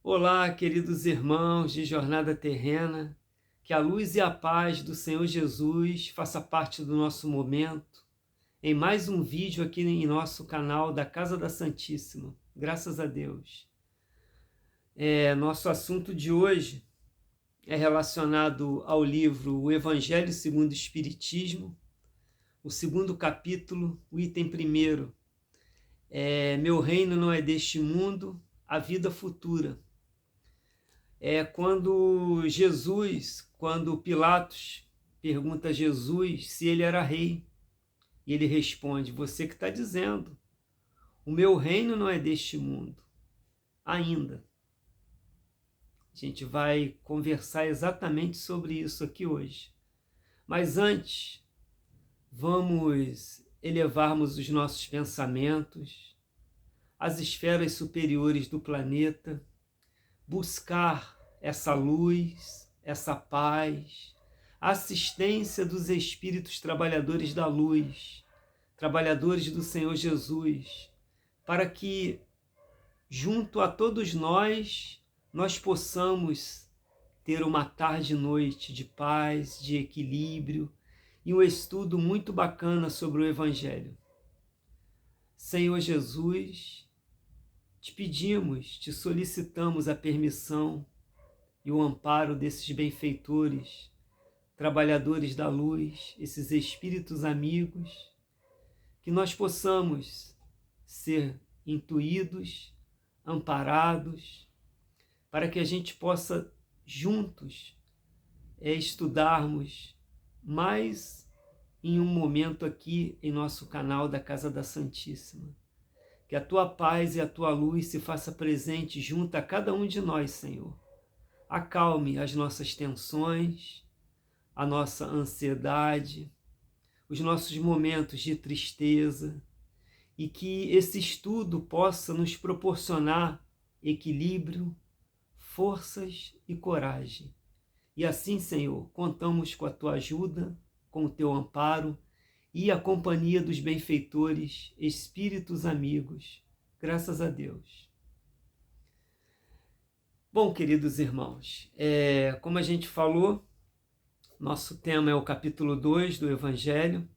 Olá, queridos irmãos de Jornada Terrena, que a luz e a paz do Senhor Jesus faça parte do nosso momento, em mais um vídeo aqui em nosso canal da Casa da Santíssima, graças a Deus. Nosso assunto de hoje é relacionado ao livro O Evangelho segundo o Espiritismo, o segundo capítulo, o item primeiro, Meu reino não é deste mundo, a vida futura. Quando Pilatos pergunta a Jesus se ele era rei, e ele responde: você que está dizendo, o meu reino não é deste mundo, ainda. A gente vai conversar exatamente sobre isso aqui hoje. Mas antes, vamos elevarmos os nossos pensamentos às esferas superiores do planeta, buscar essa luz, essa paz, a assistência dos espíritos trabalhadores da luz, trabalhadores do Senhor Jesus, para que, junto a todos nós possamos ter uma tarde e noite de paz, de equilíbrio e um estudo muito bacana sobre o Evangelho. Senhor Jesus, te pedimos, te solicitamos a permissão e o amparo desses benfeitores, trabalhadores da luz, esses espíritos amigos, que nós possamos ser intuídos, amparados, para que a gente possa juntos estudarmos mais em um momento aqui em nosso canal da Casa da Santíssima. Que a tua paz e a tua luz se faça presente junto a cada um de nós, Senhor. Acalme as nossas tensões, a nossa ansiedade, os nossos momentos de tristeza, e que esse estudo possa nos proporcionar equilíbrio, forças e coragem. E assim, Senhor, contamos com a tua ajuda, com o teu amparo e a companhia dos benfeitores, espíritos amigos. Graças a Deus. Bom, queridos irmãos, como a gente falou, nosso tema é o capítulo 2 do Evangelho,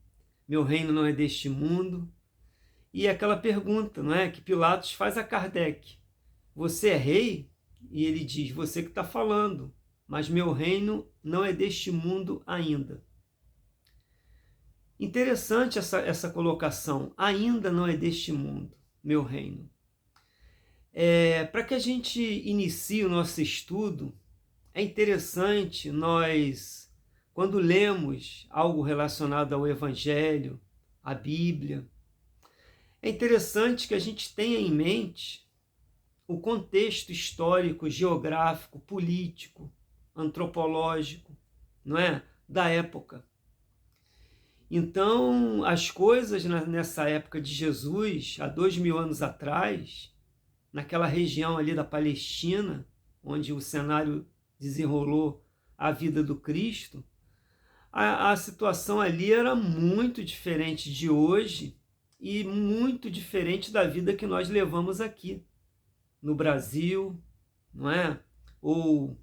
Meu reino não é deste mundo, e aquela pergunta, não é, que Pilatos faz a Kardec: você é rei? E ele diz: você que está falando, mas meu reino não é deste mundo ainda. Interessante essa colocação, ainda não é deste mundo, meu reino. Para que a gente inicie o nosso estudo, é interessante nós, quando lemos algo relacionado ao Evangelho, à Bíblia, é interessante que a gente tenha em mente o contexto histórico, geográfico, político, antropológico, não é? Da época. Então, as coisas nessa época de Jesus, há 2000 anos atrás, naquela região ali da Palestina, onde o cenário desenrolou a vida do Cristo, a situação ali era muito diferente de hoje e muito diferente da vida que nós levamos aqui no Brasil, não é? Ou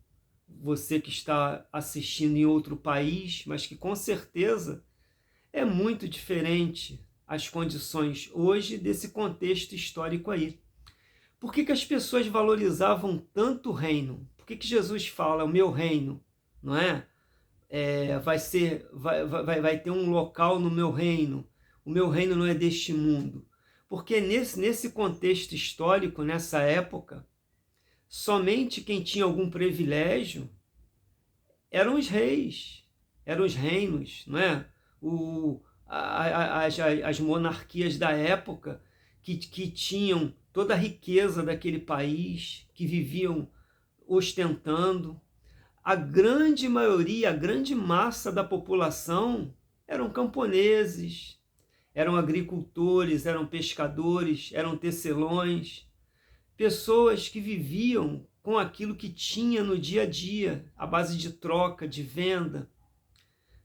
você que está assistindo em outro país, mas que com certeza é muito diferente as condições hoje desse contexto histórico aí. Por que as pessoas valorizavam tanto o reino? Por que Jesus fala, o meu reino, não é? Vai ter um local no meu reino, o meu reino não é deste mundo. Porque nesse contexto histórico, nessa época, somente quem tinha algum privilégio eram os reis, eram os reinos, não é? As monarquias da época que tinham toda a riqueza daquele país, que viviam ostentando. A grande maioria, a grande massa da população eram camponeses, eram agricultores, eram pescadores, eram tecelões, pessoas que viviam com aquilo que tinha no dia a dia, à base de troca, de venda.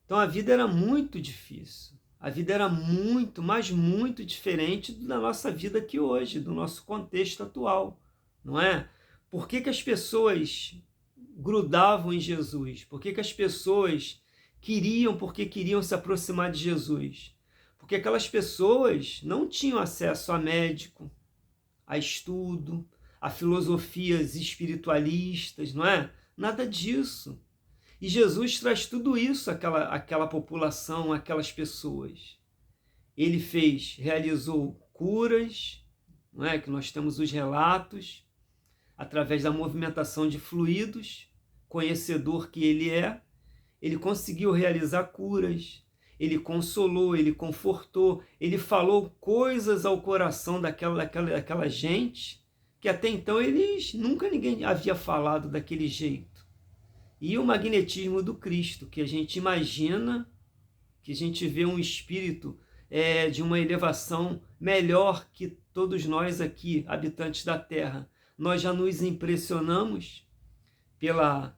Então a vida era muito difícil, a vida era muito, mas muito diferente da nossa vida aqui hoje, do nosso contexto atual, não é? Por que as pessoas grudavam em Jesus? Por que as pessoas porque queriam se aproximar de Jesus? Porque aquelas pessoas não tinham acesso a médico, a estudo, a filosofias espiritualistas, não é? Nada disso. E Jesus traz tudo isso àquela população, àquelas pessoas. Ele realizou curas, não é? Que nós temos os relatos, através da movimentação de fluidos, conhecedor que ele conseguiu realizar curas, ele consolou, ele confortou, ele falou coisas ao coração daquela gente que até então nunca ninguém havia falado daquele jeito. E o magnetismo do Cristo, que a gente imagina, que a gente vê um espírito de uma elevação melhor que todos nós aqui, habitantes da Terra. Nós já nos impressionamos pela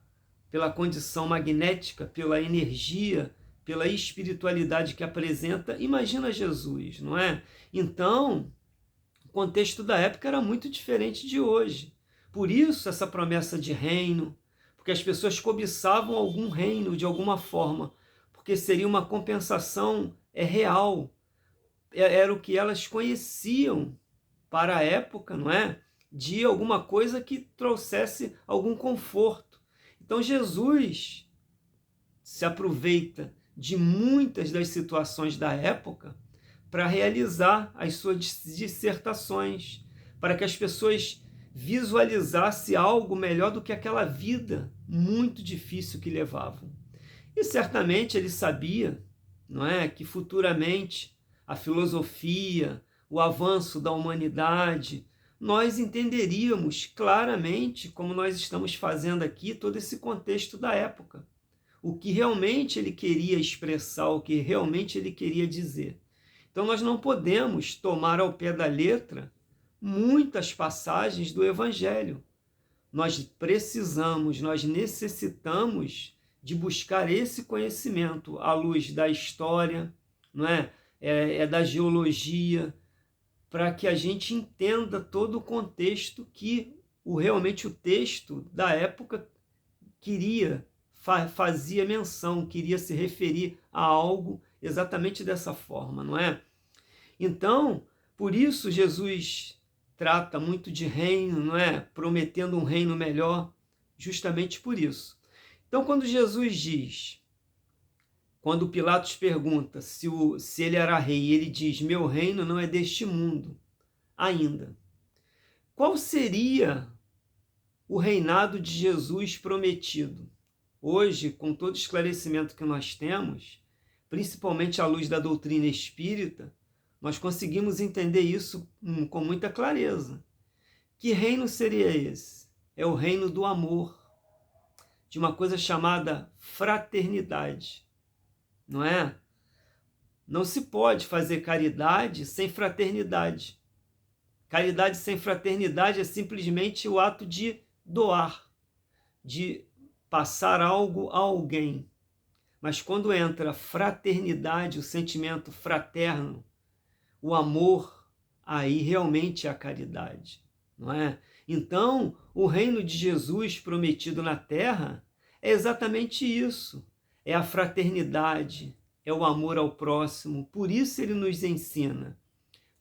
condição magnética, pela energia, pela espiritualidade que apresenta. Imagina Jesus, não é? Então, o contexto da época era muito diferente de hoje. Por isso, essa promessa de reino, porque as pessoas cobiçavam algum reino de alguma forma, porque seria uma compensação real. Era o que elas conheciam para a época, não é? De alguma coisa que trouxesse algum conforto. Então Jesus se aproveita de muitas das situações da época para realizar as suas dissertações, para que as pessoas visualizassem algo melhor do que aquela vida muito difícil que levavam. E certamente ele sabia, não é, que futuramente a filosofia, o avanço da humanidade, nós entenderíamos claramente, como nós estamos fazendo aqui, todo esse contexto da época. O que realmente ele queria expressar, o que realmente ele queria dizer. Então nós não podemos tomar ao pé da letra muitas passagens do Evangelho. Nós precisamos, nós necessitamos de buscar esse conhecimento à luz da história, não é? Da geologia, para que a gente entenda todo o contexto que realmente o texto da época fazia menção, queria se referir a algo exatamente dessa forma, não é? Então, por isso Jesus trata muito de reino, não é? Prometendo um reino melhor, justamente por isso. Então, quando Jesus diz, quando Pilatos pergunta se ele era rei, ele diz, meu reino não é deste mundo ainda. Qual seria o reinado de Jesus prometido? Hoje, com todo o esclarecimento que nós temos, principalmente à luz da doutrina espírita, nós conseguimos entender isso com muita clareza. Que reino seria esse? É o reino do amor, de uma coisa chamada fraternidade, não é? Não se pode fazer caridade sem fraternidade. Caridade sem fraternidade é simplesmente o ato de doar, de passar algo a alguém. Mas quando entra fraternidade, o sentimento fraterno, o amor, aí realmente é a caridade, não é? Então, o reino de Jesus prometido na terra é exatamente isso. É a fraternidade, é o amor ao próximo. Por isso ele nos ensina.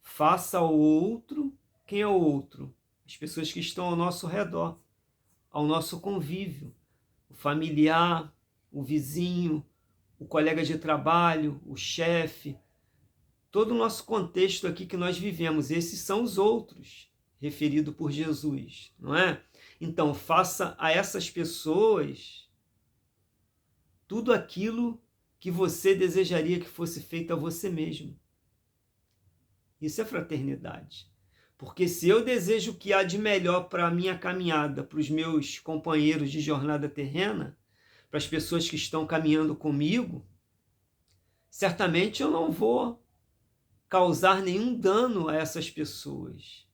Faça ao outro. Quem é o outro? As pessoas que estão ao nosso redor, ao nosso convívio. O familiar, o vizinho, o colega de trabalho, o chefe. Todo o nosso contexto aqui que nós vivemos, esses são os outros, referido por Jesus, não é? Então, faça a essas pessoas tudo aquilo que você desejaria que fosse feito a você mesmo. Isso é fraternidade. Porque se eu desejo o que há de melhor para a minha caminhada, para os meus companheiros de jornada terrena, para as pessoas que estão caminhando comigo, certamente eu não vou causar nenhum dano a essas pessoas.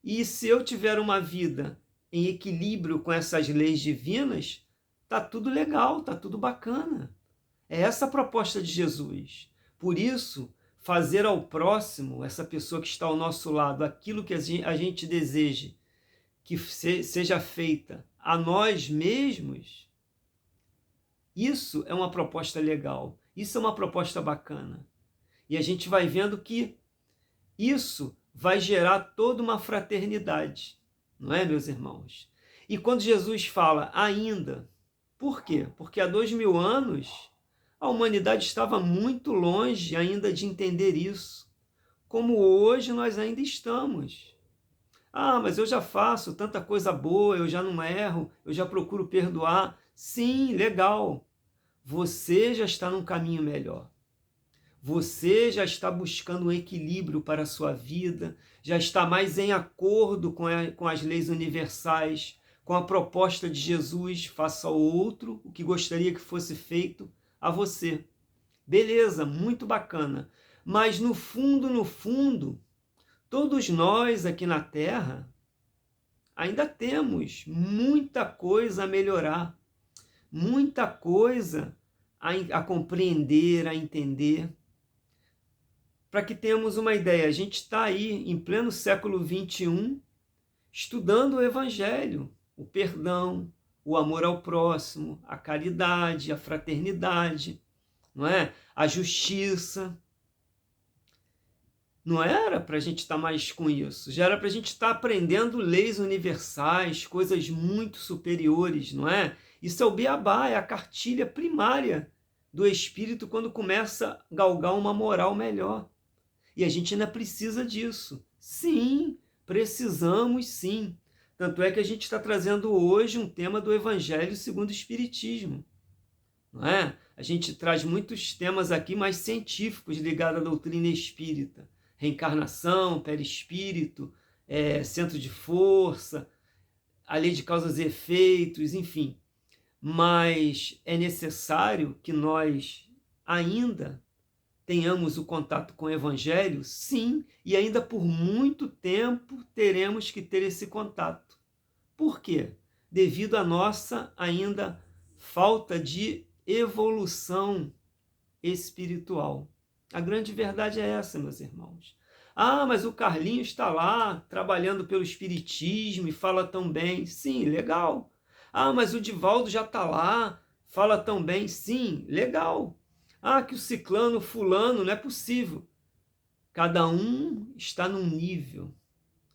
E se eu tiver uma vida em equilíbrio com essas leis divinas, tá tudo legal, tá tudo bacana. É essa a proposta de Jesus. Por isso, fazer ao próximo, essa pessoa que está ao nosso lado, aquilo que a gente deseja que seja feita a nós mesmos, isso é uma proposta legal, isso é uma proposta bacana. E a gente vai vendo que isso vai gerar toda uma fraternidade, não é, meus irmãos? E quando Jesus fala ainda, por quê? Porque há 2000 anos a humanidade estava muito longe ainda de entender isso, como hoje nós ainda estamos. Ah, mas eu já faço tanta coisa boa, eu já não erro, eu já procuro perdoar. Sim, legal. Você já está num caminho melhor. Você já está buscando um equilíbrio para a sua vida, já está mais em acordo com as leis universais, com a proposta de Jesus, faça ao outro o que gostaria que fosse feito a você. Beleza, muito bacana. Mas no fundo, todos nós aqui na Terra ainda temos muita coisa a melhorar, muita coisa a compreender, a entender. Para que tenhamos uma ideia, a gente está aí em pleno século XXI estudando o Evangelho, o perdão, o amor ao próximo, a caridade, a fraternidade, não é? A justiça. Não era para a gente estar mais com isso, já era para a gente estar aprendendo leis universais, coisas muito superiores, não é? Isso é o beabá, é a cartilha primária do espírito quando começa a galgar uma moral melhor. E a gente ainda precisa disso. Sim, precisamos sim. Tanto é que a gente está trazendo hoje um tema do Evangelho segundo o Espiritismo. Não é? A gente traz muitos temas aqui mais científicos ligados à doutrina espírita. Reencarnação, perispírito, centro de força, a lei de causas e efeitos, enfim. Mas é necessário que nós ainda tenhamos o contato com o Evangelho, sim, e ainda por muito tempo teremos que ter esse contato. Por quê? Devido à nossa ainda falta de evolução espiritual. A grande verdade é essa, meus irmãos. Ah, mas o Carlinhos está lá trabalhando pelo Espiritismo e fala tão bem. Sim, legal. Ah, mas o Divaldo já está lá, fala tão bem. Sim, legal. Ah, que o ciclano, fulano, não é possível. Cada um está num nível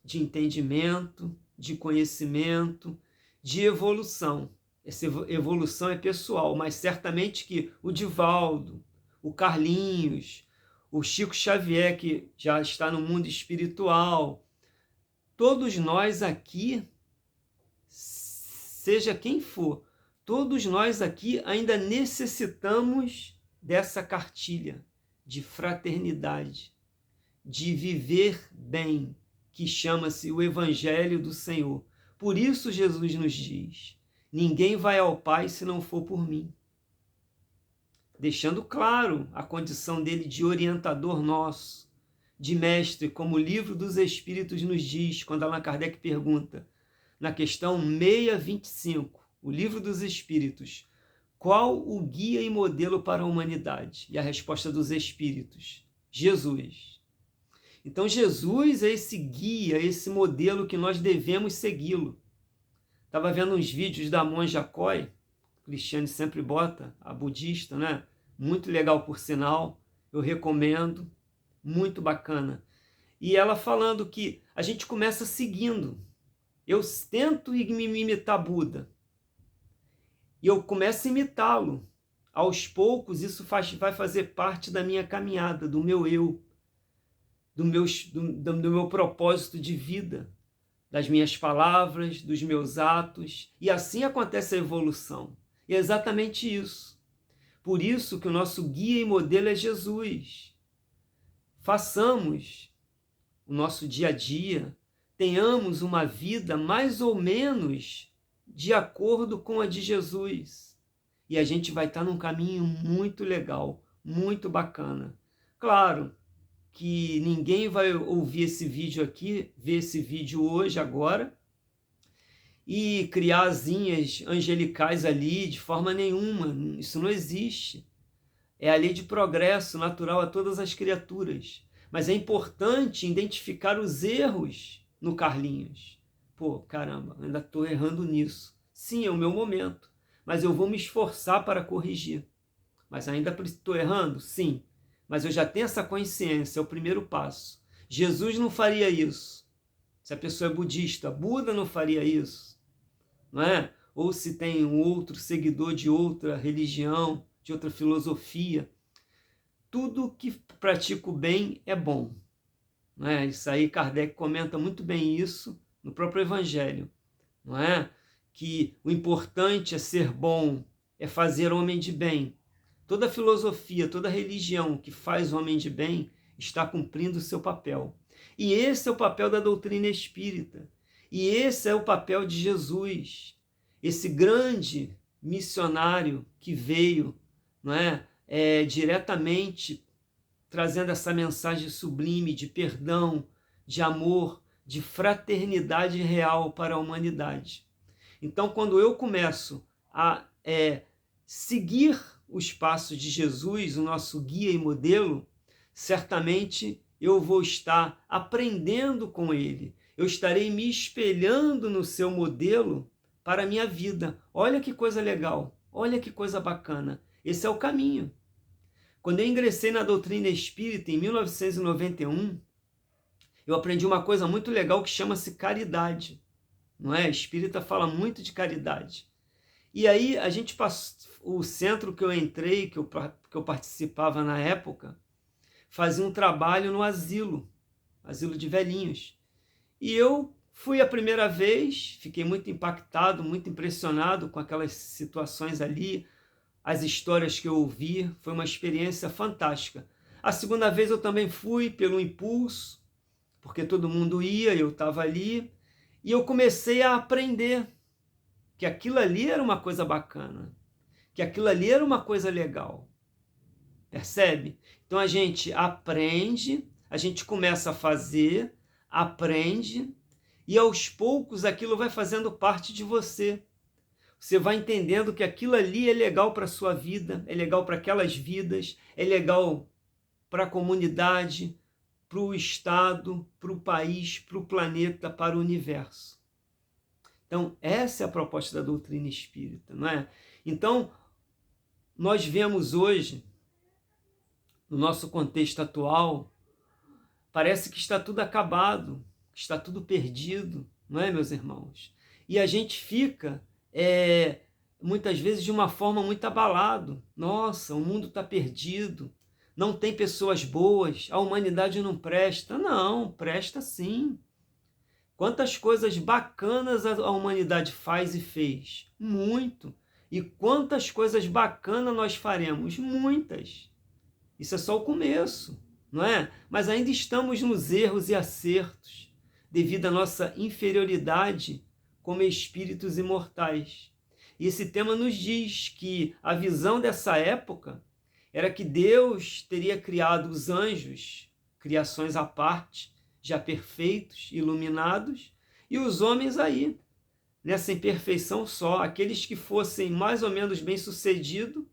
de entendimento, de conhecimento, de evolução. Essa evolução é pessoal, mas certamente que o Divaldo, o Carlinhos, o Chico Xavier, que já está no mundo espiritual, todos nós aqui, seja quem for, todos nós aqui ainda necessitamos dessa cartilha de fraternidade, de viver bem, que chama-se o Evangelho do Senhor. Por isso Jesus nos diz, ninguém vai ao Pai se não for por mim. Deixando claro a condição dele de orientador nosso, de mestre, como o Livro dos Espíritos nos diz, quando Allan Kardec pergunta, na questão 625, o Livro dos Espíritos, qual o guia e modelo para a humanidade? E a resposta dos Espíritos, Jesus. Então Jesus é esse guia, esse modelo que nós devemos segui-lo. Estava vendo uns vídeos da monja Coy, Cristiane sempre bota, a budista, né? Muito legal por sinal, eu recomendo, muito bacana. E ela falando que a gente começa seguindo. Eu tento me imitar Buda, e eu começo a imitá-lo. Aos poucos, isso vai fazer parte da minha caminhada, do meu eu, do meu propósito de vida, das minhas palavras, dos meus atos, e assim acontece a evolução. E é exatamente isso. Por isso que o nosso guia e modelo é Jesus. Façamos o nosso dia a dia, tenhamos uma vida mais ou menos de acordo com a de Jesus. E a gente vai estar num caminho muito legal, muito bacana. Claro que ninguém vai ouvir esse vídeo aqui, ver esse vídeo hoje, agora, e criar asinhas angelicais ali de forma nenhuma. Isso não existe. É a lei de progresso natural a todas as criaturas. Mas é importante identificar os erros no Carlinhos, pô, caramba, ainda estou errando nisso. Sim, é o meu momento, mas eu vou me esforçar para corrigir. Mas ainda estou errando? Sim, mas eu já tenho essa consciência, é o primeiro passo. Jesus não faria isso. Se a pessoa é budista, Buda não faria isso, não é? Ou se tem um outro seguidor de outra religião, de outra filosofia. Tudo que pratica o bem é bom. Não é? Isso aí Kardec comenta muito bem isso no próprio Evangelho. Não é? Que o importante é ser bom, é fazer homem de bem. Toda filosofia, toda religião que faz homem de bem está cumprindo o seu papel. E esse é o papel da doutrina espírita. E esse é o papel de Jesus, esse grande missionário que veio, não é, diretamente trazendo essa mensagem sublime de perdão, de amor, de fraternidade real para a humanidade. Então, quando eu começo a seguir os passos de Jesus, o nosso guia e modelo, certamente eu vou estar aprendendo com ele. Eu estarei me espelhando no seu modelo para a minha vida. Olha que coisa legal, olha que coisa bacana. Esse é o caminho. Quando eu ingressei na doutrina espírita em 1991, eu aprendi uma coisa muito legal que chama-se caridade. Não é? A espírita fala muito de caridade. E aí a gente passou, o centro que eu entrei, que eu participava na época, fazia um trabalho no asilo de velhinhos. E eu fui a primeira vez, fiquei muito impactado, muito impressionado com aquelas situações ali, as histórias que eu ouvi, foi uma experiência fantástica. A segunda vez eu também fui pelo impulso, porque todo mundo ia, eu estava ali, e eu comecei a aprender que aquilo ali era uma coisa bacana, que aquilo ali era uma coisa legal. Percebe? Então a gente aprende, a gente começa a fazer, aprende, e aos poucos aquilo vai fazendo parte de você. Você vai entendendo que aquilo ali é legal para a sua vida, é legal para aquelas vidas, é legal para a comunidade, para o Estado, para o país, para o planeta, para o universo. Então, essa é a proposta da doutrina espírita, não é? Então, nós vemos hoje, no nosso contexto atual, parece que está tudo acabado, que está tudo perdido, não é, meus irmãos? E a gente fica, muitas vezes, de uma forma muito abalado. Nossa, o mundo está perdido, não tem pessoas boas, a humanidade não presta. Não, presta sim. Quantas coisas bacanas a humanidade faz e fez? Muito. E quantas coisas bacanas nós faremos? Muitas. Isso é só o começo, não é? Mas ainda estamos nos erros e acertos, devido à nossa inferioridade como espíritos imortais. E esse tema nos diz que a visão dessa época era que Deus teria criado os anjos, criações à parte, já perfeitos, iluminados, e os homens aí, nessa imperfeição só, aqueles que fossem mais ou menos bem-sucedidos,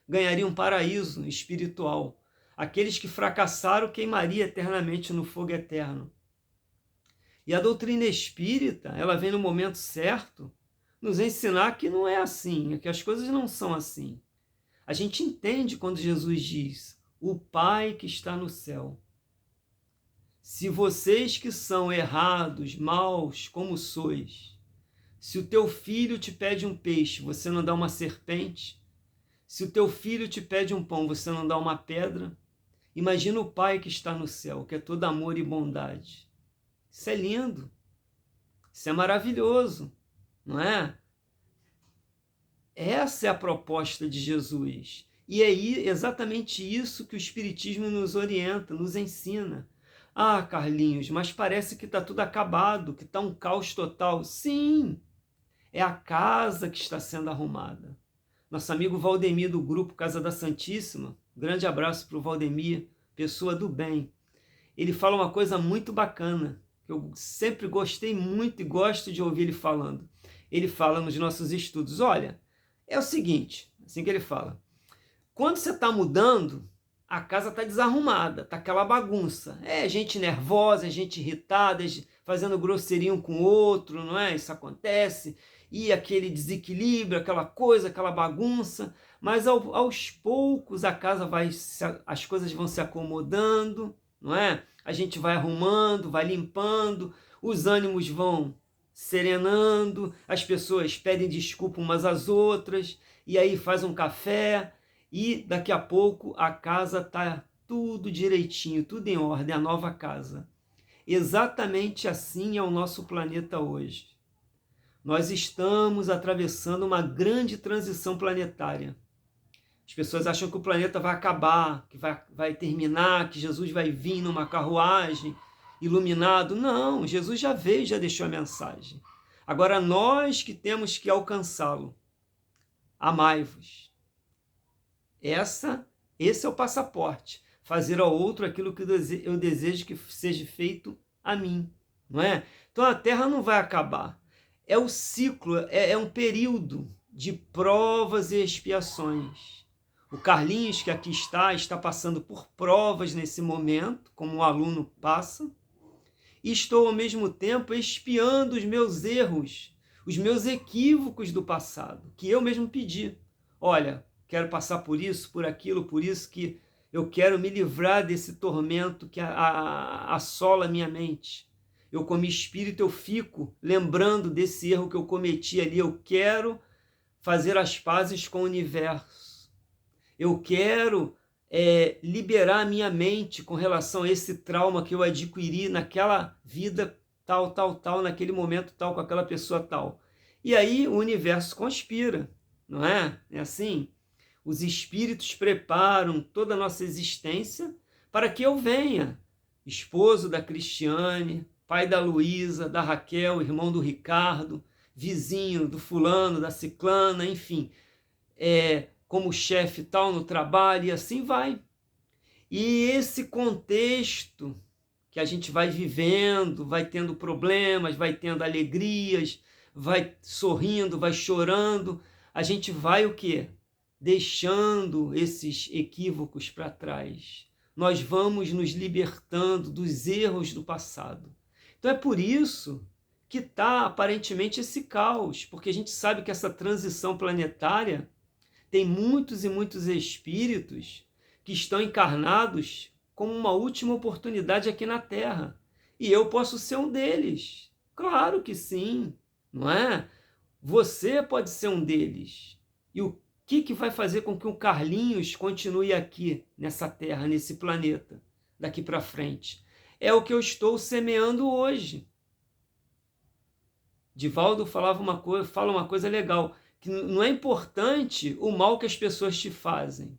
ganhariam um paraíso espiritual. Aqueles que fracassaram queimariam eternamente no fogo eterno. E a doutrina espírita, ela vem no momento certo, nos ensinar que não é assim, que as coisas não são assim. A gente entende quando Jesus diz, o Pai que está no céu. Se vocês que são errados, maus, como sois, se o teu filho te pede um peixe, você não dá uma serpente? Se o teu filho te pede um pão, você não dá uma pedra? Imagina o Pai que está no céu, que é todo amor e bondade. Isso é lindo. Isso é maravilhoso, não é? Essa é a proposta de Jesus. E é exatamente isso que o Espiritismo nos orienta, nos ensina. Ah, Carlinhos, mas parece que está tudo acabado, que está um caos total. Sim, é a casa que está sendo arrumada. Nosso amigo Valdemir, do grupo Casa da Santíssima, grande abraço para o Valdemir, pessoa do bem. Ele fala uma coisa muito bacana, que eu sempre gostei muito e gosto de ouvir ele falando. Ele fala nos nossos estudos, olha, é o seguinte, assim que ele fala, quando você está mudando, a casa está desarrumada, está aquela bagunça. É gente nervosa, é gente irritada, fazendo grosseria um com o outro, não é? Isso acontece, e aquele desequilíbrio, aquela coisa, aquela bagunça, mas aos poucos a casa as coisas vão se acomodando, não é? A gente vai arrumando, vai limpando, os ânimos vão serenando, as pessoas pedem desculpa umas às outras, e aí faz um café, e daqui a pouco a casa está tudo direitinho, tudo em ordem, a nova casa. Exatamente assim é o nosso planeta hoje. Nós estamos atravessando uma grande transição planetária. As pessoas acham que o planeta vai acabar, que vai terminar, que Jesus vai vir numa carruagem iluminado. Não, Jesus já veio, já deixou a mensagem. Agora nós que temos que alcançá-lo. Amai-vos. Esse é o passaporte. Fazer ao outro aquilo que eu desejo que seja feito a mim. Não é? Então a Terra não vai acabar. É o ciclo, é um período de provas e expiações. O Carlinhos, que aqui está passando por provas nesse momento, como um aluno passa, e estou ao mesmo tempo expiando os meus erros, os meus equívocos do passado, que eu mesmo pedi. Olha, quero passar por isso, por aquilo, por isso que eu quero me livrar desse tormento que assola a minha mente. Eu, como espírito, eu fico lembrando desse erro que eu cometi ali. Eu quero fazer as pazes com o universo. Eu quero liberar a minha mente com relação a esse trauma que eu adquiri naquela vida tal, naquele momento tal, com aquela pessoa tal. E aí o universo conspira, não é? É assim? Os espíritos preparam toda a nossa existência para que eu venha, esposo da Cristiane, pai da Luísa, da Raquel, irmão do Ricardo, vizinho do fulano, da ciclana, enfim, como chefe tal no trabalho, e assim vai. E esse contexto que a gente vai vivendo, vai tendo problemas, vai tendo alegrias, vai sorrindo, vai chorando, a gente vai o quê? Deixando esses equívocos para trás. Nós vamos nos libertando dos erros do passado. Então é por isso que está aparentemente esse caos, porque a gente sabe que essa transição planetária tem muitos e muitos espíritos que estão encarnados como uma última oportunidade aqui na Terra. E eu posso ser um deles. Claro que sim, não é? Você pode ser um deles. E o que vai fazer com que o Carlinhos continue aqui, nessa Terra, nesse planeta, daqui para frente? É o que eu estou semeando hoje. Divaldo fala uma coisa legal, que não é importante o mal que as pessoas te fazem,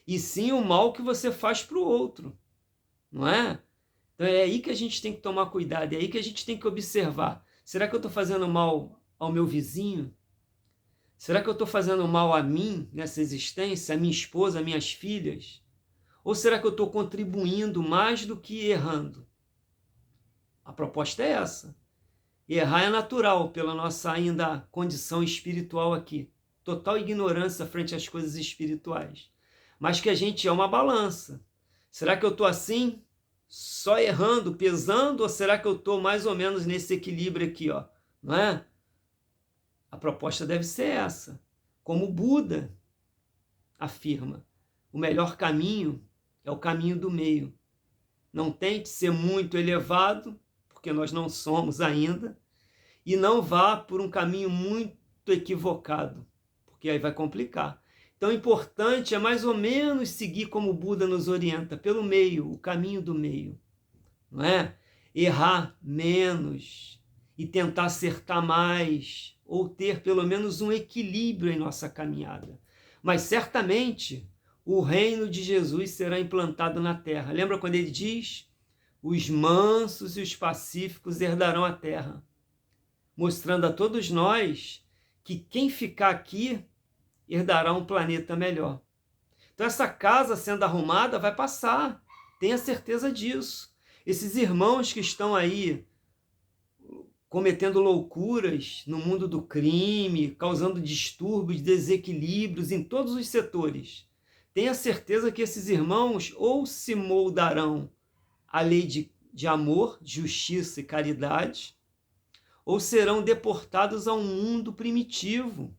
e sim o mal que você faz para o outro, não é? Então é aí que a gente tem que tomar cuidado, é aí que a gente tem que observar. Será que eu estou fazendo mal ao meu vizinho? Será que eu estou fazendo mal a mim nessa existência, a minha esposa, a minhas filhas? Ou será que eu estou contribuindo mais do que errando? A proposta é essa. Errar é natural pela nossa ainda condição espiritual aqui. Total ignorância frente às coisas espirituais. Mas que a gente é uma balança. Será que eu estou assim, só errando, pesando, ou será que eu estou mais ou menos nesse equilíbrio aqui, ó? Não é? A proposta deve ser essa. Como o Buda afirma, o melhor caminho é o caminho do meio. Não tente ser muito elevado, porque nós não somos ainda, e não vá por um caminho muito equivocado, porque aí vai complicar. Então, o importante é mais ou menos seguir como o Buda nos orienta, pelo meio, o caminho do meio, não é? Errar menos e tentar acertar mais, ou ter pelo menos um equilíbrio em nossa caminhada. Mas certamente o reino de Jesus será implantado na terra. Lembra quando ele diz: os mansos e os pacíficos herdarão a terra, mostrando a todos nós que quem ficar aqui herdará um planeta melhor. Então essa casa sendo arrumada vai passar, tenha certeza disso. Esses irmãos que estão aí cometendo loucuras no mundo do crime, causando distúrbios, desequilíbrios em todos os setores, tenha certeza que esses irmãos ou se moldarão à lei de amor, justiça e caridade, ou serão deportados a um mundo primitivo,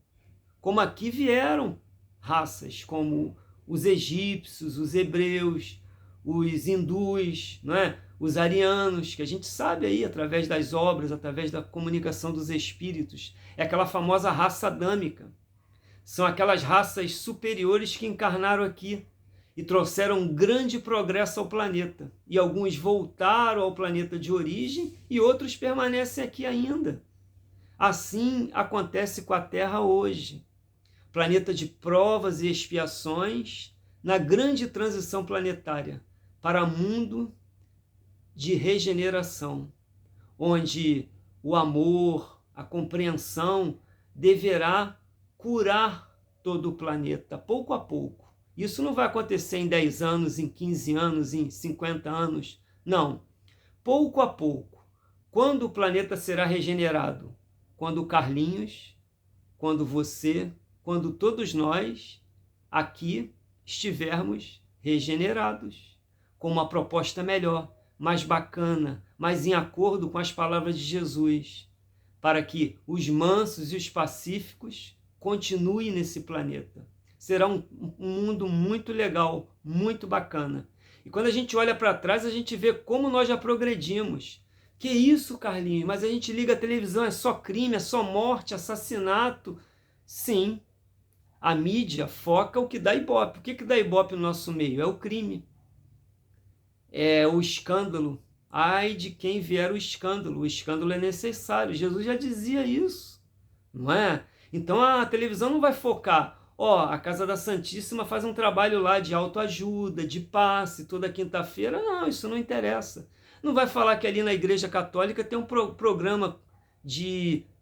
como aqui vieram raças como os egípcios, os hebreus, os hindus, não é? Os arianos, que a gente sabe aí através das obras, através da comunicação dos espíritos, é aquela famosa raça adâmica. São aquelas raças superiores que encarnaram aqui e trouxeram um grande progresso ao planeta. E alguns voltaram ao planeta de origem e outros permanecem aqui ainda. Assim acontece com a Terra hoje. Planeta de provas e expiações na grande transição planetária para mundo de regeneração, onde o amor, a compreensão deverá curar todo o planeta, pouco a pouco. Isso não vai acontecer em 10 anos, em 15 anos, em 50 anos. Não. Pouco a pouco. Quando o planeta será regenerado? Quando o Carlinhos, quando você, quando todos nós aqui estivermos regenerados, com uma proposta melhor, mais bacana, mais em acordo com as palavras de Jesus, para que os mansos e os pacíficos continuem nesse planeta. Será um mundo muito legal, muito bacana. E quando a gente olha para trás, a gente vê como nós já progredimos. Que isso, Carlinhos? Mas a gente liga a televisão, é só crime, é só morte, assassinato. Sim, a mídia foca o que dá ibope. O que dá ibope no nosso meio? É o crime. É o escândalo. Ai de quem vier o escândalo é necessário. Jesus já dizia isso, não é? Então a televisão não vai focar, a Casa da Santíssima faz um trabalho lá de autoajuda, de passe, toda quinta-feira. Não, isso não interessa. Não vai falar que ali na Igreja Católica tem um programa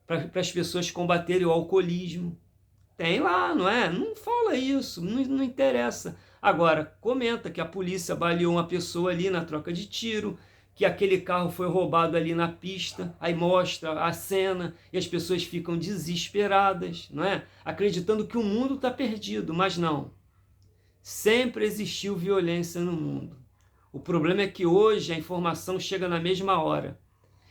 para as pessoas combaterem o alcoolismo. Tem lá, não é? Não fala isso, não interessa. Agora, comenta que a polícia baleou uma pessoa ali na troca de tiro, que aquele carro foi roubado ali na pista, aí mostra a cena e as pessoas ficam desesperadas, não é? Acreditando que o mundo está perdido, mas não. Sempre existiu violência no mundo. O problema é que hoje a informação chega na mesma hora.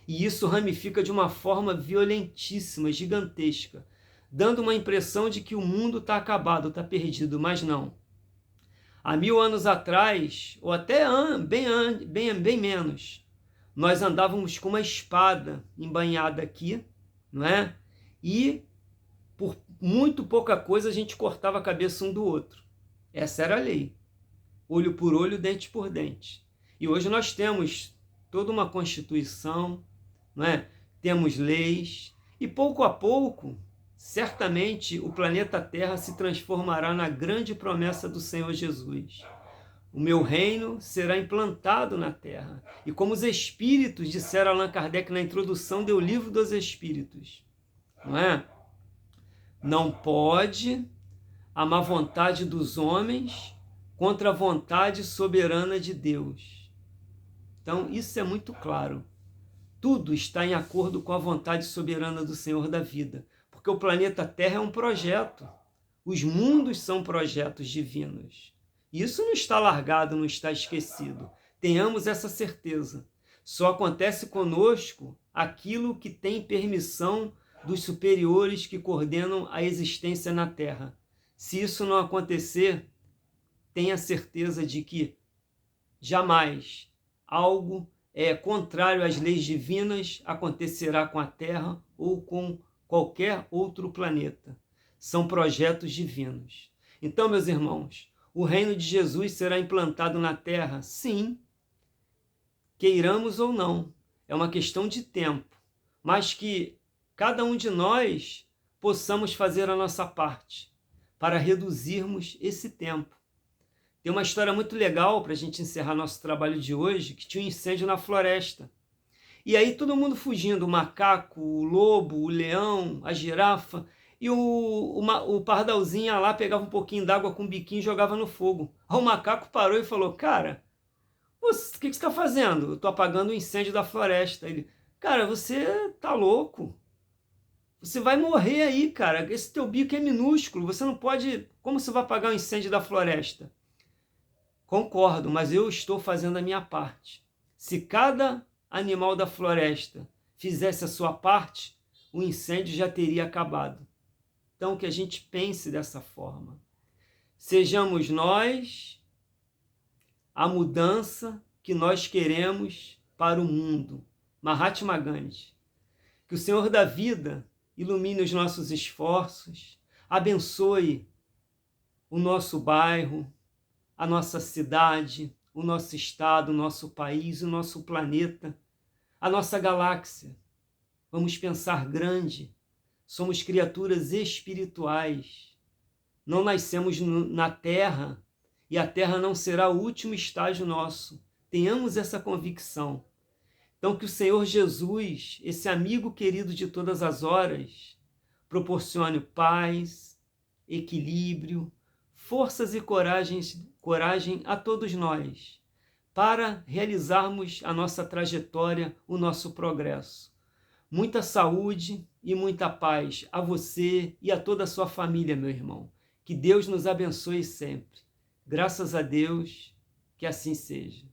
E isso ramifica de uma forma violentíssima, gigantesca, dando uma impressão de que o mundo está acabado, está perdido, mas não. Há 1000 anos atrás, ou até bem menos, nós andávamos com uma espada embainhada aqui, não é? E por muito pouca coisa a gente cortava a cabeça um do outro. Essa era a lei. Olho por olho, dente por dente. E hoje nós temos toda uma Constituição, não é? Temos leis, e pouco a pouco, certamente o planeta Terra se transformará na grande promessa do Senhor Jesus. O meu reino será implantado na Terra. E como os Espíritos, disseram Allan Kardec na introdução do Livro dos Espíritos, não é? Não pode a má vontade dos homens contra a vontade soberana de Deus. Então, isso é muito claro. Tudo está em acordo com a vontade soberana do Senhor da vida. Porque o planeta Terra é um projeto. Os mundos são projetos divinos. Isso não está largado, não está esquecido. Tenhamos essa certeza. Só acontece conosco aquilo que tem permissão dos superiores que coordenam a existência na Terra. Se isso não acontecer, tenha certeza de que jamais algo contrário às leis divinas acontecerá com a Terra ou com qualquer outro planeta. São projetos divinos. Então, meus irmãos, o reino de Jesus será implantado na Terra? Sim. Queiramos ou não. É uma questão de tempo. Mas que cada um de nós possamos fazer a nossa parte para reduzirmos esse tempo. Tem uma história muito legal para a gente encerrar nosso trabalho de hoje, que tinha um incêndio na floresta. E aí todo mundo fugindo, o macaco, o lobo, o leão, a girafa, e o pardalzinho ia lá, pegava um pouquinho d'água com o biquinho e jogava no fogo. Aí o macaco parou e falou, cara, o que você está fazendo? Eu estou apagando o incêndio da floresta. Ele, cara, você tá louco. Você vai morrer aí, cara. Esse teu bico é minúsculo, você não pode... Como você vai apagar o incêndio da floresta? Concordo, mas eu estou fazendo a minha parte. Se cada animal da floresta fizesse a sua parte, o incêndio já teria acabado. Então, que a gente pense dessa forma. Sejamos nós a mudança que nós queremos para o mundo. Mahatma Gandhi. Que o Senhor da vida ilumine os nossos esforços, abençoe o nosso bairro, a nossa cidade, o nosso estado, o nosso país, o nosso planeta, a nossa galáxia. Vamos pensar grande. Somos criaturas espirituais. Não nascemos na Terra e a Terra não será o último estágio nosso. Tenhamos essa convicção. Então, que o Senhor Jesus, esse amigo querido de todas as horas, proporcione paz, equilíbrio, forças e coragem a todos nós, para realizarmos a nossa trajetória, o nosso progresso. Muita saúde e muita paz a você e a toda a sua família, meu irmão. Que Deus nos abençoe sempre. Graças a Deus, que assim seja.